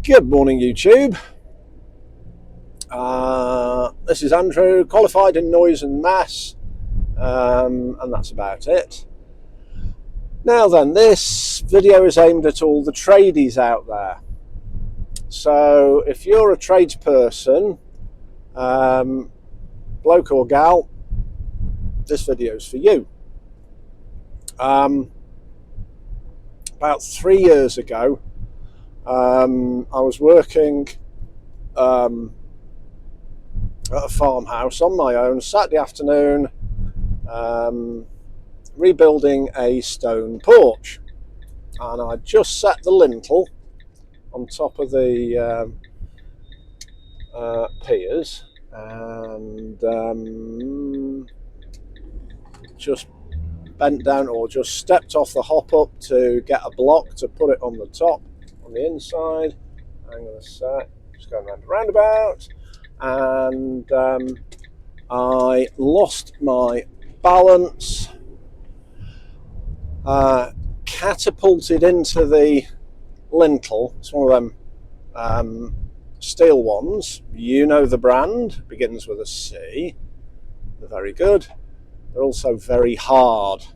Good morning, YouTube. This is Andrew, qualified in noise and mass, and that's about it. Now then, this video is aimed at all the tradies out there. So if you're a tradesperson, bloke or gal, this video is for you. About 3 years ago, I was working at a farmhouse on my own, Saturday afternoon, rebuilding a stone porch, and I just set the lintel on top of the piers, and just bent down, or just stepped off the hop up to get a block to put it on the top, on the inside. Hang on a sec, just going round the roundabout, and I lost my balance, catapulted into the lintel. It's one of them steel ones, you know the brand, begins with a C. They're very good. They're also very hard.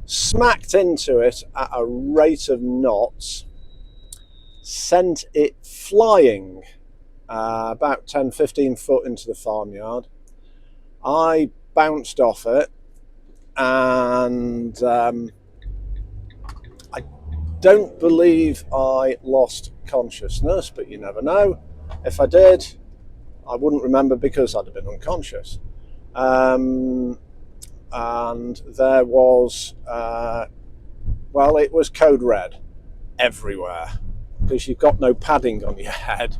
Smacked into it at a rate of knots, sent it flying about 10-15 foot into the farmyard. I bounced off it, and I don't believe I lost consciousness, but you never know. If I did, I wouldn't remember because I'd have been unconscious. And there was, well, it was code red everywhere, because you've got no padding on your head,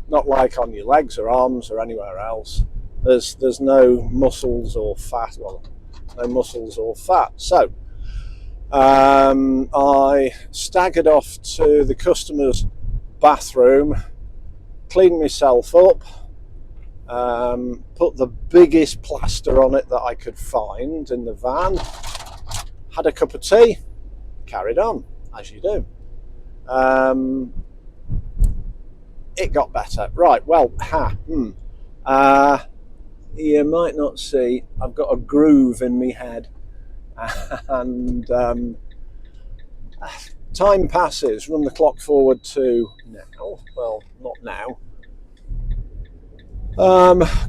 not like on your legs or arms or anywhere else. There's no muscles or fat, well, no muscles or fat. So I staggered off to the customer's bathroom, cleaned myself up, put the biggest plaster on it that I could find in the van, had a cup of tea, carried on, as you do. It got better. Right, well, you might not see, I've got a groove in my head, and time passes. Run the clock forward to now. Well, not now.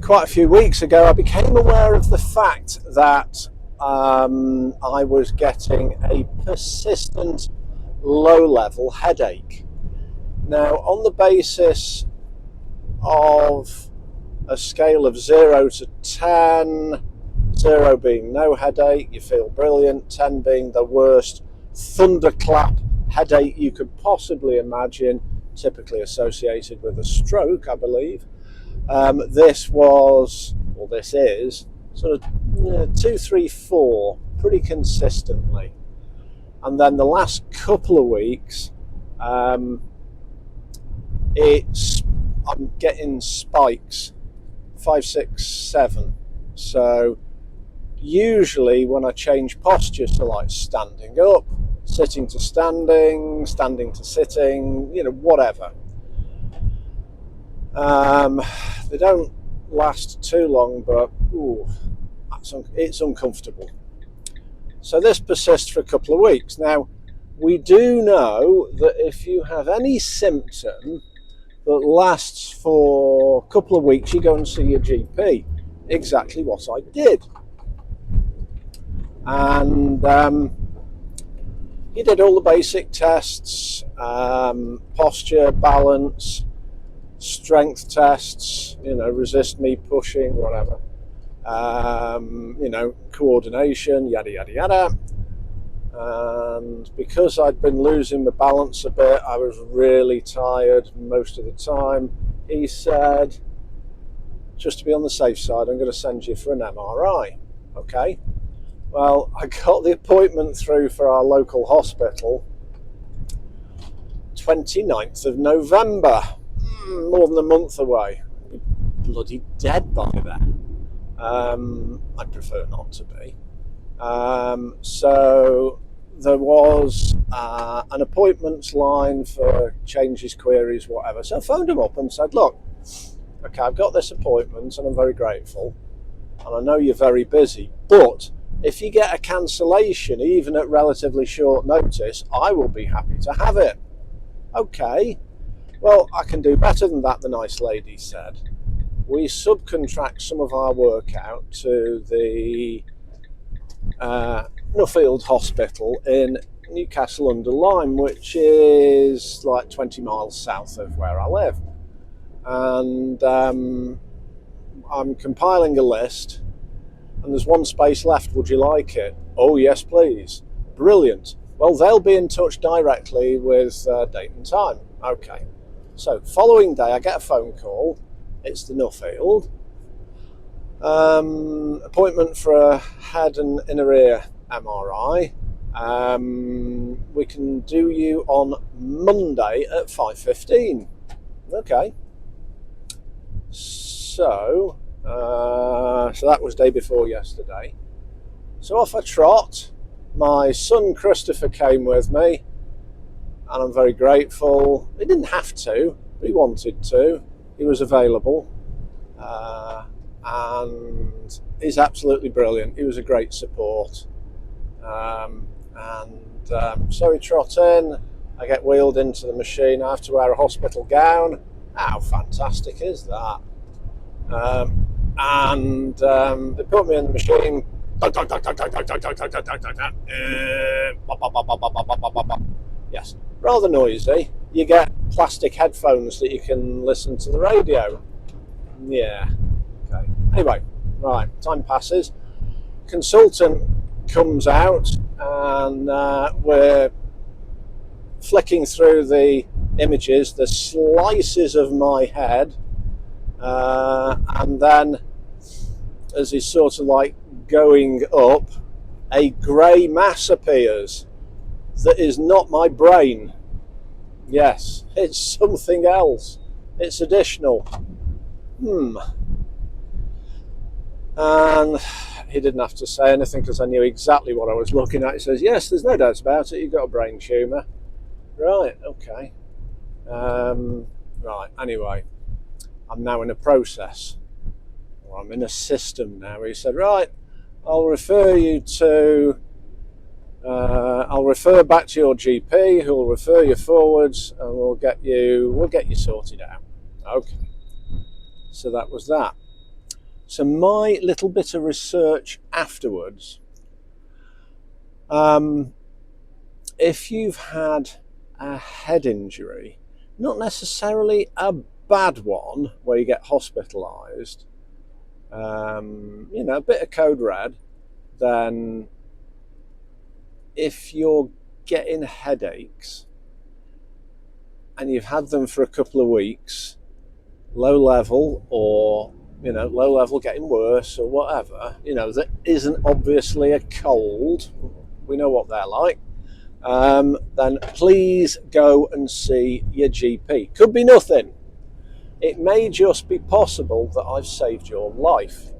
Quite a few weeks ago, I became aware of the fact that I was getting a persistent low-level headache. Now, on the basis of a scale of 0 to 10, 0 being no headache, you feel brilliant, 10 being the worst thunderclap headache you could possibly imagine, typically associated with a stroke, I believe. This was, or this is, sort of 2, 3, 4, pretty consistently. And then the last couple of weeks, I'm getting spikes, 5, 6, 7. So usually when I change posture to like standing up, sitting to standing, standing to sitting, you know, whatever. They don't last too long, but it's uncomfortable. So this persists for a couple of weeks. Now, we do know that if you have any symptom that lasts for a couple of weeks, you go and see your GP. Exactly what I did. And he did all the basic tests, posture, balance, strength tests, you know, resist me pushing, whatever, you know, coordination, yada yada yada. And because I'd been losing the balance a bit, I was really tired most of the time. He said, just to be on the safe side, I'm going to send you for an MRI. Okay, well, I got the appointment through for our local hospital 29th of November, more than a month away. I'd be bloody dead by then. I'd prefer not to be. So there was an appointments line for changes, queries, whatever. So I phoned them up and said, look, okay, I've got this appointment and I'm very grateful. And I know you're very busy, but if you get a cancellation, even at relatively short notice, I will be happy to have it. Okay, well, I can do better than that, the nice lady said. We subcontract some of our work out to the Nuffield Hospital in Newcastle under Lyme, which is like 20 miles south of where I live. And I'm compiling a list, and there's one space left. Would you like it? Oh, yes, please. Brilliant. Well, they'll be in touch directly with date and time. Okay. So, following day, I get a phone call. It's the Nuffield. Appointment for a head and inner ear MRI. We can do you on Monday at 5:15. Okay. So that was day before yesterday. So off I trot. My son Christopher came with me, and I'm very grateful. He didn't have to, but he wanted to. He was available, and he's absolutely brilliant. He was a great support. So we trot in. I get wheeled into the machine. I have to wear a hospital gown. How fantastic is that? They put me in the machine. Yes, rather noisy. You get plastic headphones that you can listen to the radio. Yeah. Okay. Anyway, right. Time passes. Consultant comes out, and we're flicking through the images, the slices of my head, and then as he's sort of like going up, a grey mass appears that is not my brain. Yes, it's something else. It's additional. And he didn't have to say anything because I knew exactly what I was looking at. He says, yes, there's no doubt about it, you've got a brain tumour. Right, okay. Right, anyway, I'm now in a process, or I'm in a system now. He said, right, I'll refer back to your GP, who will refer you forwards, and we'll get you sorted out. Okay, so that was that. So my little bit of research afterwards, if you've had a head injury, not necessarily a bad one where you get hospitalised, a bit of code red, then if you're getting headaches and you've had them for a couple of weeks, low level or low level getting worse or whatever, that isn't obviously a cold, we know what they're like, then please go and see your GP. Could be nothing. It may just be possible that I've saved your life.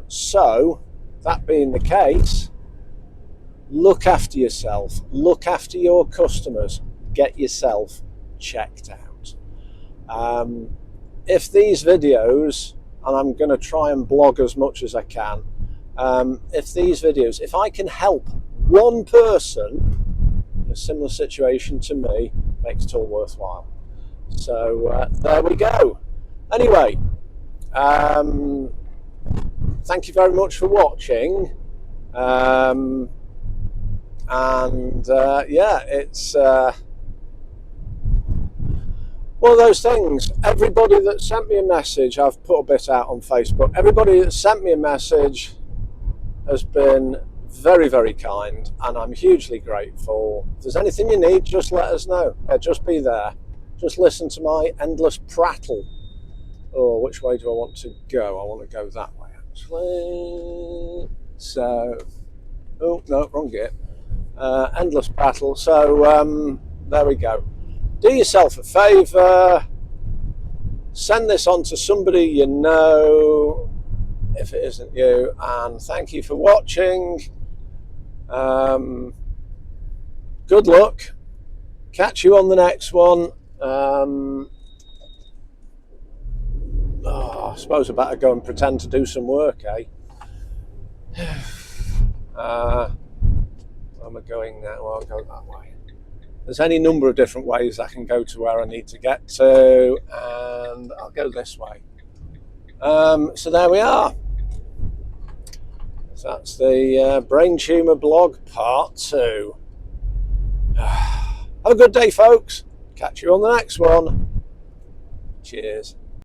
So, that being the case, look after yourself, look after your customers, get yourself checked out. If these videos, and I'm going to try and blog as much as I can, if I can help one person in a similar situation to me, makes it all worthwhile. So there we go. Anyway, thank you very much for watching. It's one of those things. Everybody that sent me a message, I've put a bit out on Facebook, everybody that sent me a message has been very, very kind, and I'm hugely grateful. If there's anything you need, just let us know. Just be there. Just listen to my endless prattle. Oh, which way do I want to go? I want to go that way, actually. So, oh, no, wrong gate. Endless prattle. So, there we go. Do yourself a favour. Send this on to somebody you know, if it isn't you. And thank you for watching. Good luck. Catch you on the next one. I suppose I better go and pretend to do some work, eh? Where am I going now? Well, I'll go that way. There's any number of different ways I can go to where I need to get to, and I'll go this way. So there we are. So that's the brain tumour blog part 2. Have a good day, folks. Catch you on the next one. Cheers.